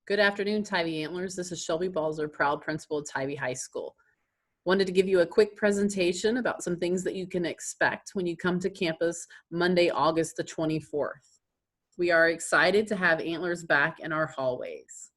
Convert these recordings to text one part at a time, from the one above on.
Good afternoon, Tybee Antlers. This is Shelby Balzer, proud principal at Tybee High School. Wanted to give you a quick presentation about some things that you can expect when you come to campus Monday, August the 24th. We are excited to have antlers back in our hallways.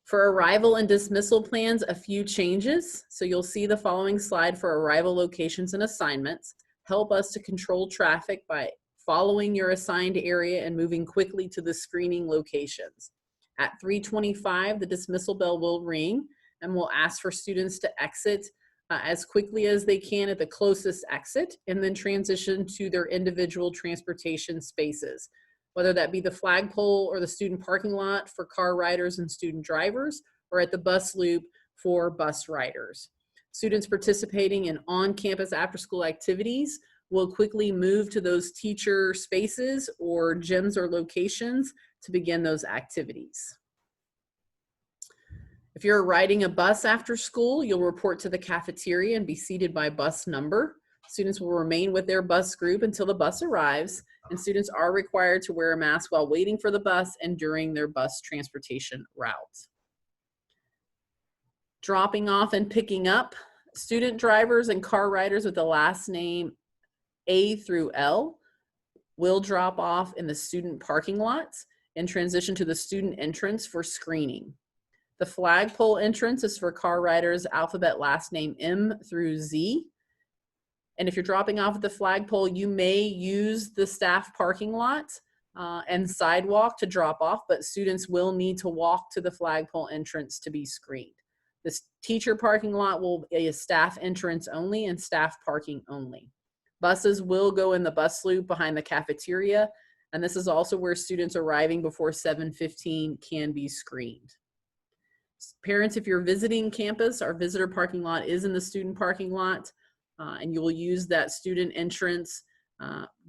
For arrival and dismissal plans, a few changes. So you'll see the following slide for arrival locations and assignments. Help us to control traffic by following your assigned area and moving quickly to the screening locations. At 3:25, the dismissal bell will ring and we'll ask for students to exit as quickly as they can at the closest exit and then transition to their individual transportation spaces, whether that be the flagpole or the student parking lot for car riders and student drivers, or at the bus loop for bus riders. Students participating in on-campus after-school activities will quickly move to those teacher spaces or gyms or locations to begin those activities. If you're riding a bus after school, you'll report to the cafeteria and be seated by bus number. Students will remain with their bus group until the bus arrives, and students are required to wear a mask while waiting for the bus and during their bus transportation route. Dropping off and picking up, student drivers and car riders with the last name A through L will drop off in the student parking lots and transition to the student entrance for screening. The flagpole entrance is for car riders alphabet last name M through Z. And if you're dropping off at the flagpole, you may use the staff parking lot and sidewalk to drop off, but students will need to walk to the flagpole entrance to be screened. This teacher parking lot will be a staff entrance only and staff parking only. Buses will go in the bus loop behind the cafeteria, and this is also where students arriving before 7:15 can be screened. Parents, if you're visiting campus, our visitor parking lot is in the student parking lot, and you will use that student entrance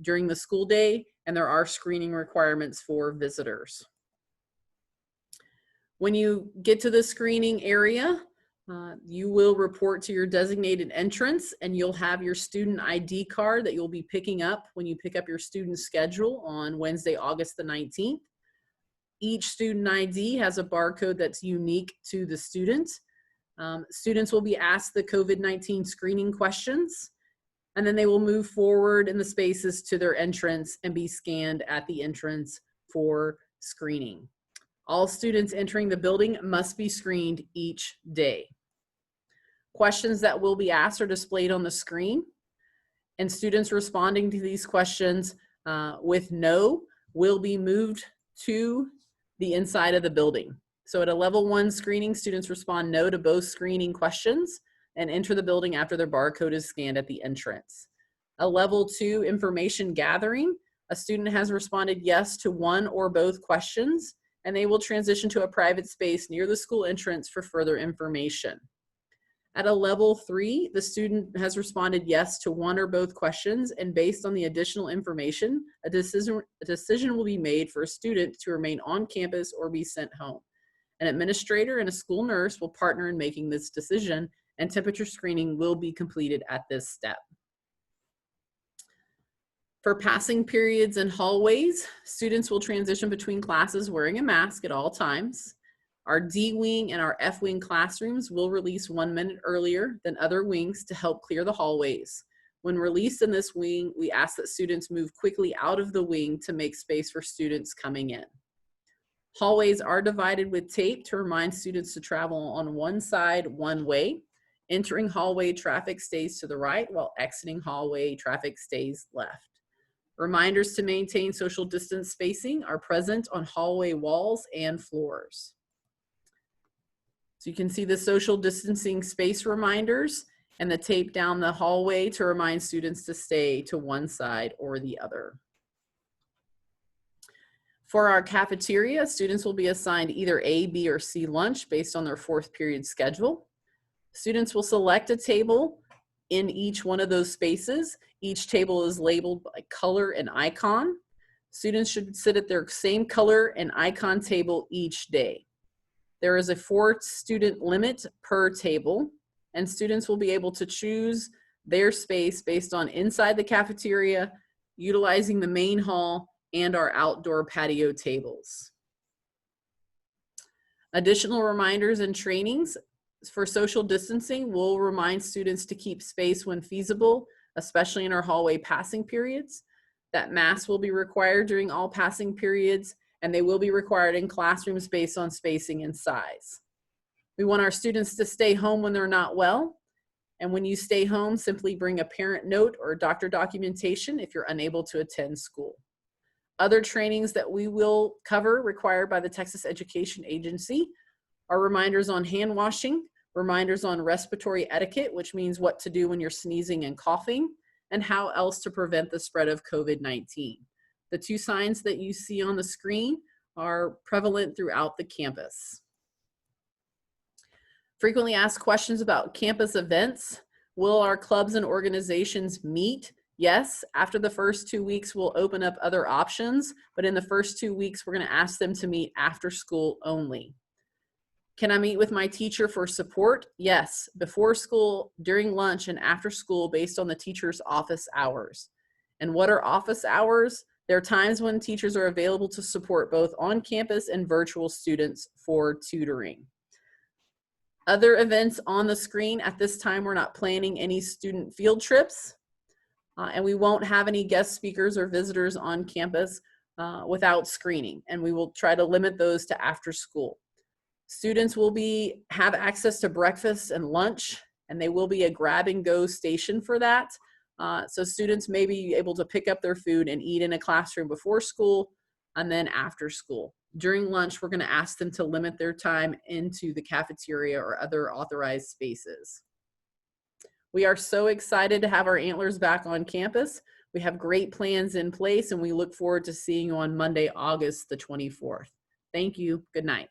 during the school day, and there are screening requirements for visitors. When you get to the screening area, you will report to your designated entrance, and you'll have your student ID card that you'll be picking up when you pick up your student schedule on Wednesday, August the 19th. Each student ID has a barcode that's unique to the student. Students will be asked the COVID-19 screening questions, and then they will move forward in the spaces to their entrance and be scanned at the entrance for screening. All students entering the building must be screened each day. Questions that will be asked are displayed on the screen, and students responding to these questions with no will be moved to the inside of the building. So at a level 1 screening, students respond no to both screening questions and enter the building after their barcode is scanned at the entrance. A level 2 information gathering, a student has responded yes to one or both questions, and they will transition to a private space near the school entrance for further information. At a level 3, the student has responded yes to one or both questions, and based on the additional information, a decision will be made for a student to remain on campus or be sent home. An administrator and a school nurse will partner in making this decision, and temperature screening will be completed at this step. For passing periods and hallways, students will transition between classes wearing a mask at all times. Our D wing and our F wing classrooms will release 1 minute earlier than other wings to help clear the hallways. When released in this wing, we ask that students move quickly out of the wing to make space for students coming in. Hallways are divided with tape to remind students to travel on one side, one way. Entering hallway, traffic stays to the right, while exiting hallway, traffic stays left. Reminders to maintain social distance spacing are present on hallway walls and floors. So you can see the social distancing space reminders and the tape down the hallway to remind students to stay to one side or the other. For our cafeteria, students will be assigned either A, B, or C lunch based on their 4th period schedule. Students will select a table in each one of those spaces. Each table is labeled by color and icon. Students should sit at their same color and icon table each day. There is a 4-student limit per table, and students will be able to choose their space based on inside the cafeteria, utilizing the main hall, and our outdoor patio tables. Additional reminders and trainings for social distancing will remind students to keep space when feasible, especially in our hallway passing periods. That masks will be required during all passing periods, and they will be required in classrooms based on spacing and size. We want our students to stay home when they're not well. And when you stay home, simply bring a parent note or doctor documentation if you're unable to attend school. Other trainings that we will cover required by the Texas Education Agency are reminders on hand washing, reminders on respiratory etiquette, which means what to do when you're sneezing and coughing, and how else to prevent the spread of COVID-19. The 2 signs that you see on the screen are prevalent throughout the campus. Frequently asked questions about campus events. Will our clubs and organizations meet? Yes, after the first 2 weeks, we'll open up other options, but in the first 2 weeks, we're going to ask them to meet after school only. Can I meet with my teacher for support? Yes, before school, during lunch, and after school based on the teacher's office hours. And what are office hours? There are times when teachers are available to support both on campus and virtual students for tutoring. Other events on the screen at this time, we're not planning any student field trips, and we won't have any guest speakers or visitors on campus without screening, and we will try to limit those to after school. Students will have access to breakfast and lunch, and they will be a grab and go station for that. So students may be able to pick up their food and eat in a classroom before school and then after school. During lunch, we're going to ask them to limit their time into the cafeteria or other authorized spaces. We are so excited to have our Antlers back on campus. We have great plans in place, and we look forward to seeing you on Monday, August the 24th. Thank you. Good night.